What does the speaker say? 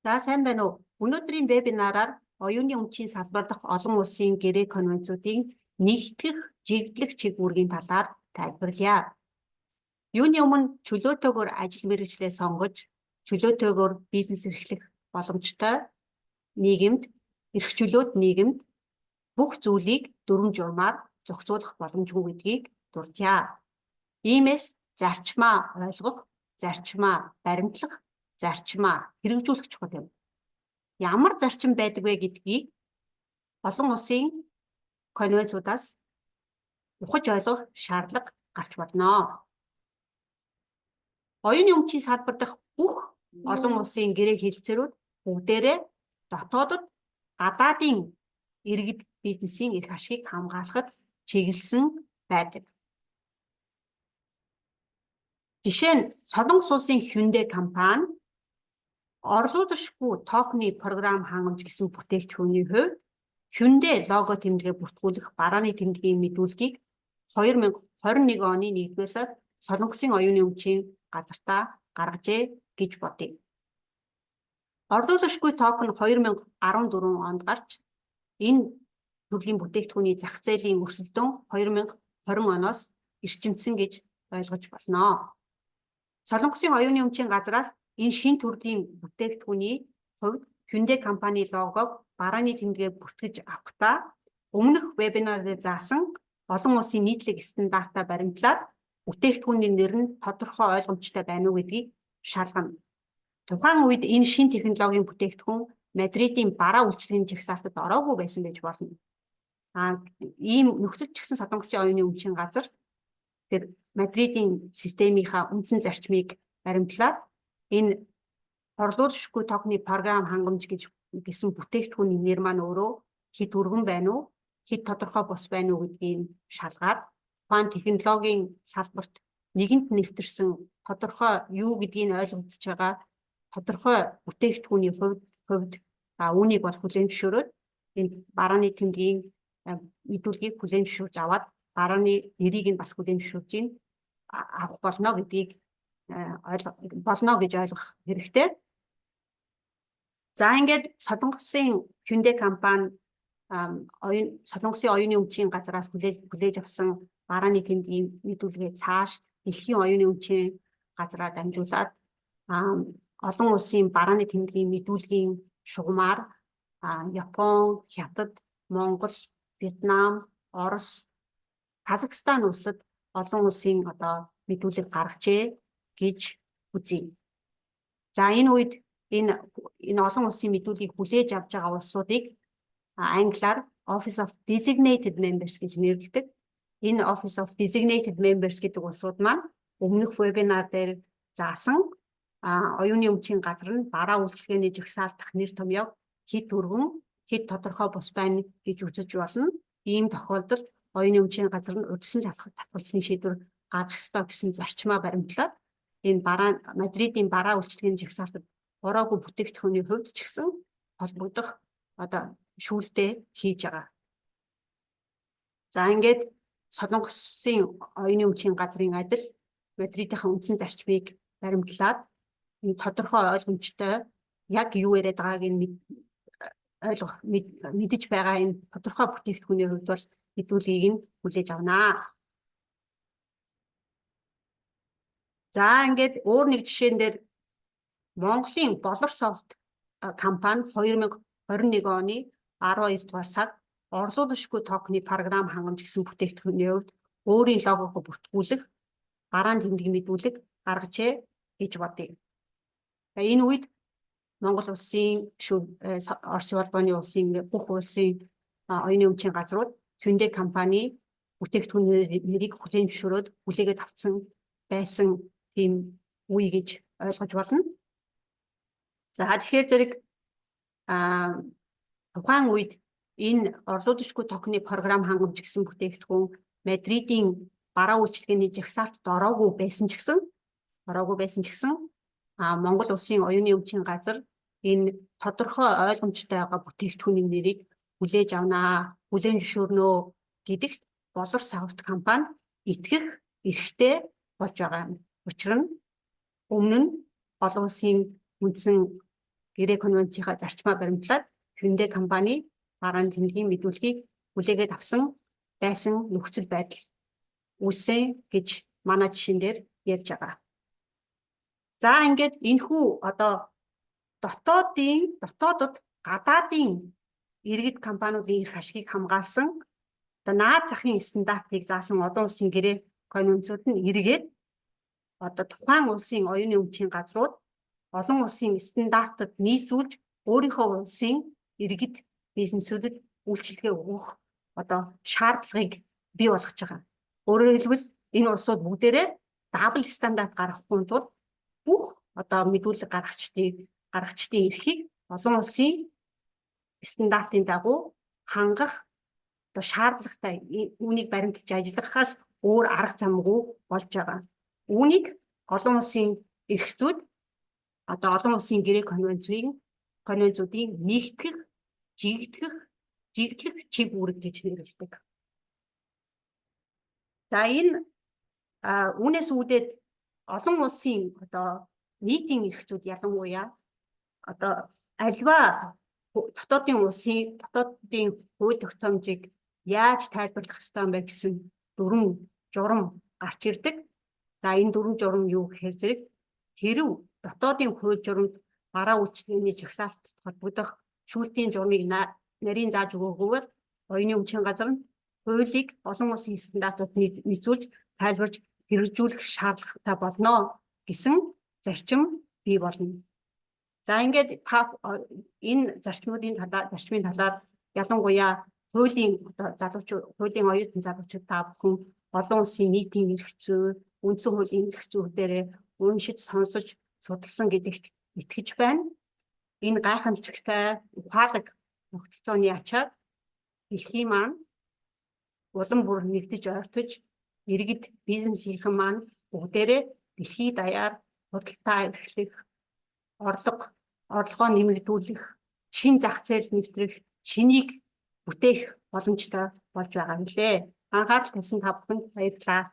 За сайн байна уу? Өнөөдрийн вебинараар оюуны өмчийн салбар дахь олон улсын гэрээ конвенцуудын нэгтгэх, жигдлэх чиг үүргийн талаар тайлбарлая. Юуны өмнө чөлөөтэйгээр ажил мэргэжлээ сонгож, чөлөөтэйгээр бизнес эрхлэх боломжтой нийгэмд, эрх чөлөөт нийгэмд бүх зүйлийг дүрм журмаар зохицуулах боломжгүй гэдгийг дурдъя. Иймээс зарчмаа ойлгох, зарчмаа баримтлах, зарчмаа хэрэгжүүлэх чухал юм. Ямар зарчим байдаг вэ гэдгийг олон улсын конвенцуудаас ухаж ойлгох шаардлага гарч болно. Оюуны өмчийн салбар дахь бүх олон улсын гэрээ хэлэлцээрүүд бүгдээрээ дотоодод гадаадын иргэд бизнесийн эрх ашигыг хамгаалахад чиглэсэн байдаг. Жишээ нь Солонгос улсын Hyundai компани орлуулшгүй токны програм хангамж гэсэн бүтээгдэхүүний хувьд Hyundai лого тэмдэгэ бүртгүүлэх барааны тэмдгийн мэдүүлгийг 2021 оны 1-р сард Солонгосын оюуны өмчийн газартаа гаргажээ гэж бодъё. Орлуулшгүй ток нь 2014 онд гарч энэ төрлийн бүтээгдэхүүний зах зээлийн өрсөлдөөн 2020 оноос эрчимдсэн гэж ойлгож болно. Солонгосын оюуны өмчийн газраас энэ шин төрлийн бүтээгдэхүүний хувьд Hyundai компани логог барааны тэмдэгэ бүртгэж авахдаа өмнөх вебинараар заасан олон улсын нийтлэг стандартаа баримтлаад бүтээгдэхүүний нэр нь тодорхой ойлгомжтой байна уу гэдгийг шалгана. Тухайн үед энэ шин технологийн бүтээгдэхүүн Мадридын бараа үйлчилгээний жагсаалтад ороогүй байсан гэж болно. Ийм нөхцөл ч гэсэн Солонгосын оюуны өмчийн газар тэр Мадридын системийнхаа үндсэн зарчмыг баримтлаад энэ орлуулшгүй токны програм хангамж гэсэн бүтээгдэхүүний нэр маань өөрөө хэд өргөн байна уу, хэд тодорхой бос байна уу гэдгийг шалгаад тухайн технологийн салбарт нэгэнт нэвтэрсэн тодорхой юу гэдгийг ойлгогдож байгаа тодорхой бүтээгдэхүүний хувьд үүнийг бол хүлээн зөвшөөрөөд энэ барааны тэмдгийн мэдүүлгийг хүлээн зөвшөөрж аваад барааны нэрийг нь бас хүлээн зөвшөөрж авах болно гэдгийг болно гэж ойлгох хэрэгтэй. За ингээд Солонгосын Hyundai компани Солонгосын оюуны өмчийн газраас хүлээж авсан барааны тэмдгийн мэдүүлгээ цааш дэлхийн оюуны өмчийн газраа дамжуулаад олон улсын барааны тэмдгийн мэдүүлгийн шугамар Япон, Хятад, Монгол, Вьетнам, Орос, Казахстан улсад олон улсын мэдүүлэг гаргажээ гэж үзье. За энэ үед энэ олон улсын мэдүүлгийг хүлээж авч байгаа улсуудыг англиар Office of Designated Members гэж нэрлэдэг. Энэ Office of Designated Members гэдэг улсууд маань өмнөх вебинар дээр заасан оюуны өмчийн газар нь бараа үйлчилгээний жагсаалтах нэр томьёог хэд өргөн, хэд тодорхой бус байна гэж үзэж болно. Ийм тохиолдолд оюуны өмчийн газар нь урьдчилан татгалзлын шийдвэр гаргах ёстой гэсэн зарчмаа баримтлаад энэ Мадридын бараа үйлчилгээний жагсаалтад ороогүй бүтээгдэхүүний хувьд ч гэсэн холбогдох шүүлтээ хийж байгаа. За ингээд Солонгосын оюуны өмчийн газрын адил Мадридынхаа үндсэн зарчмыг баримтлаад энэ тодорхой ойлгомжтой яг юу яриад байгааг мэдэж байгаа энэ тодорхой бүтээгдэхүүний хувьд бол мэдүүлгийг нь хүлээж авнаа. За ингээд өөр нэг жишээн дээр Монголын Болорсофт компани 2021 оны 12 дугаар сард орлуулшгүй токны програм хангамж гэсэн бүтээгдэхүүний хувьд өөрийн логог бүртгүүлэх барааны тэмдгийн мэдүүлэг гаргажээ гэж бодъё. Энэ үед Монгол улсын, Оросын улбаны улсын бүх улсын оюуны өмчийн газрууд Hyundai компани бүтээгдэхүүний нэрийг хүлээн зөвшөөрөөд хүлээгээд авсан байсан тийм үе гэж ойлгож болно. За тэгэхээр зэрэг тухайн үед энэ орлуулшгүй токны програм хангамж гэсэн бүтээгдэхүүн Мадридын бараа үйлчилгээний жагсаалтад ороогүй байсан ч гэсэн Монгол улсын оюуны өмчийн газар энэ тодорхой ойлгомжтой байгаа бүтээгдэхүүний нэрийг хүлээж авнаа, хүлээн зөвшөөрнө гэдэгт Болорсофт компани итгэх эрхтэй болж байгаа. Учир нь өмнө нь олон улсын үндсэн гэрээ конвенцийнхаа зарчмаа баримтлаад Hyundai компани барааны тэмдгийн мэдүүлгийг хүлээгээд авсан байсан нөхцөл байдал үүссэн гэж манай жишээн дээр ярьж байгаа. За ингээд энэхүү одоо дотоодод гадаадын иргэд компаниудын эрх ашгийг хамгаалсан одоо наад захын стандартыг заасан олон улсын гэрээ конвенцууд нь эргээд одоо тухайн улсын оюуны өмчийн газрууд олон улсын стандартад нийцүүлж өөрийнхөө улсын иргэд бизнесүүдэд үйлчилгээ өгөх одоо шаардлагыг бий болгож байгаа. Өөрөөр хэлбэл энэ улсууд бүгдээрээ дабл стандарт гаргахгүй тул бүх одоо мэдүүлэг гаргагчдын эрхийг олон улсын стандартын дагуу хангах одоо шаардлагатай үүнийг баримталж ажиллахаас өөр арга замгүй болж байгаа. Үүнийг олон улсын эрх зүйд одоо олон улсын гэрээ конвенцуудын нэгтгэх, жигдлэх чиг үүрэг гэж нэрлэдэг. За энэ үүнээс үүдээд олон улсын одоо нийтийн эрх зүйд ялангуяа одоо альва дотоодын хууль тогтоомжийг яаж тайлбарлах ёстой юм бэ гэсэн дүрм журам гарч ирдэг. За энэ дүрм журам юу гэхээр зэрэг хэрв дотоодын хууль журамд бараа үйлчлэгээний жагсаалтад холбогдох шүүлтийн журмыг нарийн зааж өгөөгүйгээр оюуны өмчийн газар нь хуулийг олон улсын стандартууд нийцүүлж тайлбарж хэрэгжүүлэх шаардлагатай болно гэсэн зарчим бий болно. За ингээд энэ зарчмын талаар ялангуяа хуулийн оюутан залуучууд та бүхэн олон улсын нийтийн эрх зүй, үндсэн хуулийн эрх зүйдээрээ уншиж сонсож судалсан гэдэгт итгэж байна. Энэ гайхамшигтай ухаалаг тогтолцооны ачаар дэлхийн маань улам бүр нэгдэж ойртож иргэд бизнесийнхэн маань бүгдээрээ дэлхийд даяар худалдаа эрхлэх, орлогоо нэмэгдүүлэх, шин зах зээл нэвтрэх, шинийг бүтээх боломжтой болж байгаа нэлээ. Анхаарал тавьсан та бүхэнд баярлалаа.